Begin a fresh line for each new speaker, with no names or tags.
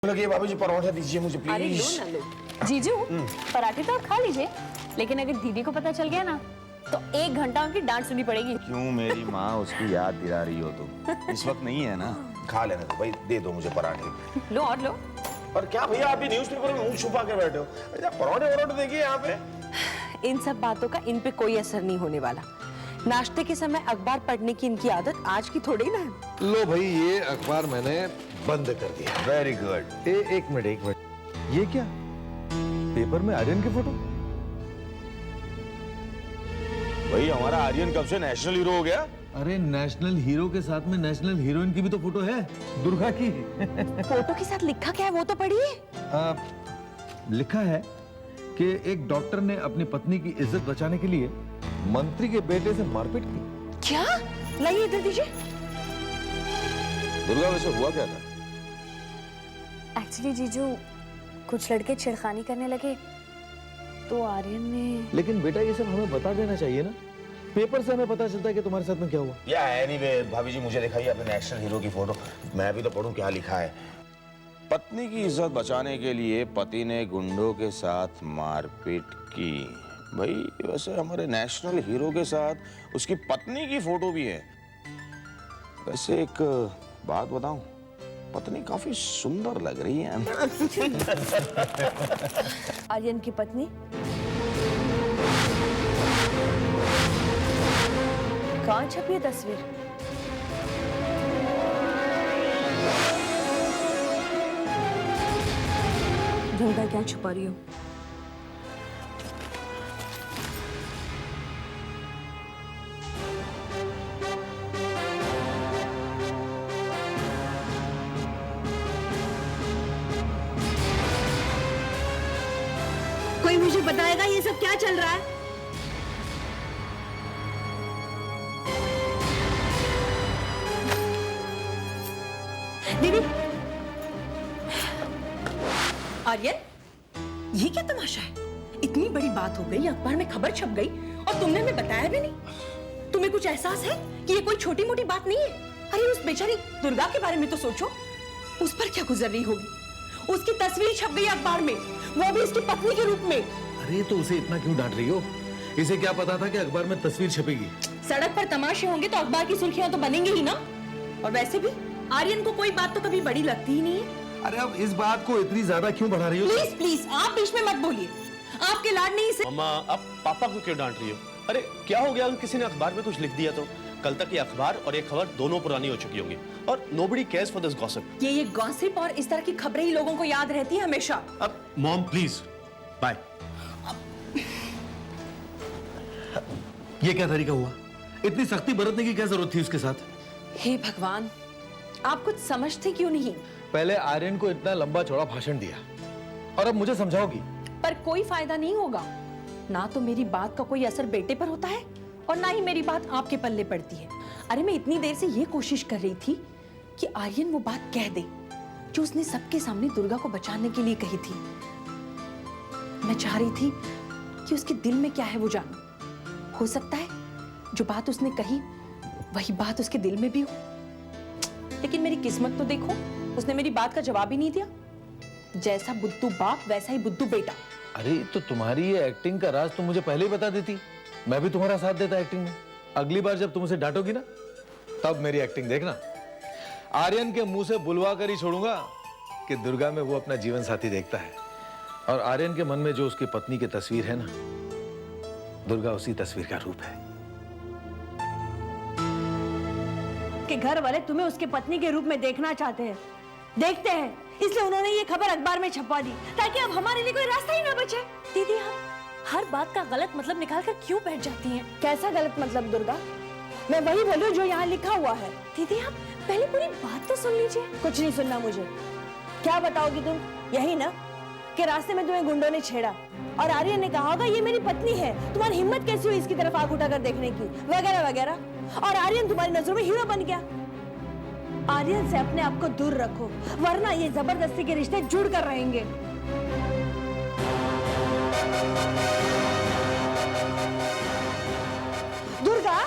लगे भाभी जी पराठा दीजिए मुझे प्लीज।
अरे लो ना लो जीजू, पराठे तो आप खा लीजिए, लेकिन अगर दीदी को पता चल गया ना तो 1 घंटा उनकी डांट सुननी पड़ेगी।
क्यों मेरी माँ उसकी याद दिला रही हो तुम? इस वक्त नहीं है ना, खा लेने दो भाई, दे दो मुझे पराठे।
लो और लो।
और क्या भैया आप भी न्यूज़पेपर में मुंह छुपा के बैठे हो? अरे पराठे देखिए यहाँ पे।
इन सब बातों का इन पे कोई असर नहीं होने वाला। नाश्ते के समय अखबार पढ़ने की इनकी आदत आज की थोड़ी ना है।
लो भाई, ये अखबार मैंने बंद कर दिया।
Very good.
एक मिनट, ये क्या पेपर में आर्यन की फोटो?
भाई हमारा आर्यन कब से नेशनल हीरो हो गया?
अरे नेशनल हीरो के साथ में नेशनल हीरोइन की भी तो फोटो है, दुर्गा की।
फोटो के साथ लिखा क्या है वो तो पढ़िए।
लिखा है कि एक डॉक्टर ने अपनी पत्नी की इज्जत बचाने के लिए मंत्री के बेटे से मारपीट की।
क्या? लाइए इधर दीजिए।
दुर्गा वैसे हुआ क्या था?
एक्चुअली जीजू, कुछ लड़के छिड़खानी करने लगे तो आर्यन ने।
लेकिन बेटा ये सब हमें बता देना चाहिए ना, पेपर से हमें पता चलता है कि तुम्हारे साथ में क्या हुआ।
या एनीवे भाभी जी मुझे दिखाइए अपने नेशनल हीरो की फोटो, मैं भी तो पढ़ूं क्या लिखा है। पत्नी की इज्जत बचाने के लिए पति ने गुंडों के साथ मारपीट की। भाई वैसे हमारे नेशनल हीरो के साथ उसकी पत्नी की फोटो भी है। वैसे एक बात बताऊं, पत्नी काफी सुंदर लग रही है।
आर्यन की पत्नी कहाँ छपी है तस्वीर? दुर्गा क्या छुपा रही हो? कोई मुझे बताएगा ये सब क्या चल रहा है? दीदी, आर्यन, ये क्या तमाशा है? इतनी बड़ी बात हो गई, अखबार में खबर छप गई और तुमने हमें बताया भी नहीं। तुम्हें कुछ एहसास है कि ये कोई छोटी मोटी बात नहीं है? अरे उस बेचारी दुर्गा के बारे में तो सोचो, उस पर क्या गुजर रही होगी। उसकी तस्वीर छप गई अखबार में, वो भी इसकी पत्नी के रूप में।
अरे तो उसे इतना क्यों डांट रही हो? इसे क्या पता था कि अखबार में तस्वीर छपेगी?
सड़क पर तमाशे होंगे तो अखबार की सुर्खियां तो बनेंगे ही ना। और वैसे भी आर्यन को कोई बात तो कभी बड़ी लगती ही नहीं है।
अरे अब इस बात को इतनी ज्यादा क्यों बढ़ा रही हो?
प्लीज प्लीज आप बीच में मत बोलिए, आपके लाड नहीं से।
मम्मा, अब पापा को क्यों डांट रही हो? अरे क्या हो गया, किसी ने अखबार में कुछ लिख दिया तो? कल तक ये अखबार और ये खबर दोनों पुरानी हो चुकी होंगी और nobody cares for this gossip.
ये गॉसिप और इस तरह की खबरें ही लोगों को याद रहती है हमेशा।
अब मॉम प्लीज, बाय।
ये क्या तरीका हुआ? इतनी सख्ती बरतने की क्या जरूरत थी उसके साथ?
हे भगवान, आप कुछ समझते क्यों नहीं?
पहले आर्यन को इतना लंबा चौड़ा भाषण दिया और अब मुझे समझाओगी?
पर कोई फायदा नहीं होगा। ना तो मेरी बात का कोई असर बेटे पर होता है और ना ही मेरी बात आपके पल्ले पड़ती है। अरे मैं इतनी देर से ये कोशिश कर रही थी कि आर्यन वो बात कह दे जो उसने सबके सामने दुर्गा को बचाने के लिए कही थी। मैं चाह रही थी कि उसके दिल में क्या है वो जानूं। हो सकता है जो बात उसने कही वही बात उसके दिल में भी हो। लेकिन मेरी किस्मत तो देखो, उसने मेरी बात का जवाब ही नहीं दिया। जैसा बुद्धू बाप वैसा ही बुद्धू बेटा।
अरे तो तुम्हारी ये एक्टिंग का राज तुम मुझे पहले ही बता देती, मैं भी तुम्हारा साथ देता एक्टिंग में। अगली बार जब तुम उसे डांटोगी ना तब मेरी एक्टिंग देखना। आर्यन के मुंह से बुलवा कर ही छोड़ूंगा कि दुर्गा में वो अपना जीवन साथी देखता है और आर्यन के मन में जो उसकी पत्नी की तस्वीर है ना, दुर्गा उसी तस्वीर का रूप है।
के घर वाले तुम्हें उसके पत्नी के रूप में देखना चाहते हैं, देखते हैं, इसलिए उन्होंने ये खबर अखबार में छपवा दी ताकि अब हमारे लिए कोई रास्ता ही ना बचे।
दीदी, हम हर बात का गलत मतलब निकालकर क्यों बैठ जाती हैं?
कैसा गलत मतलब दुर्गा? मैं वही बोल रही हूँ जो यहाँ लिखा हुआ है।
दीदी, आप पहले पूरी बात तो सुन लीजिए।
कुछ नहीं सुनना मुझे। क्या बताओगी तुम? यही ना कि रास्ते में तुम्हें गुंडों ने छेड़ा और आर्यन ने कहा होगा ये मेरी पत्नी है, तुम्हारी हिम्मत कैसी हुई इसकी तरफ आंख उठाकर देखने की, वगैरह वगैरह। और आर्यन तुम्हारी नजरों में हीरो बन गया। आर्यन से अपने आप को दूर रखो वरना ये जबरदस्ती के रिश्ते जुड़ कर रहेंगे। दुर्गा,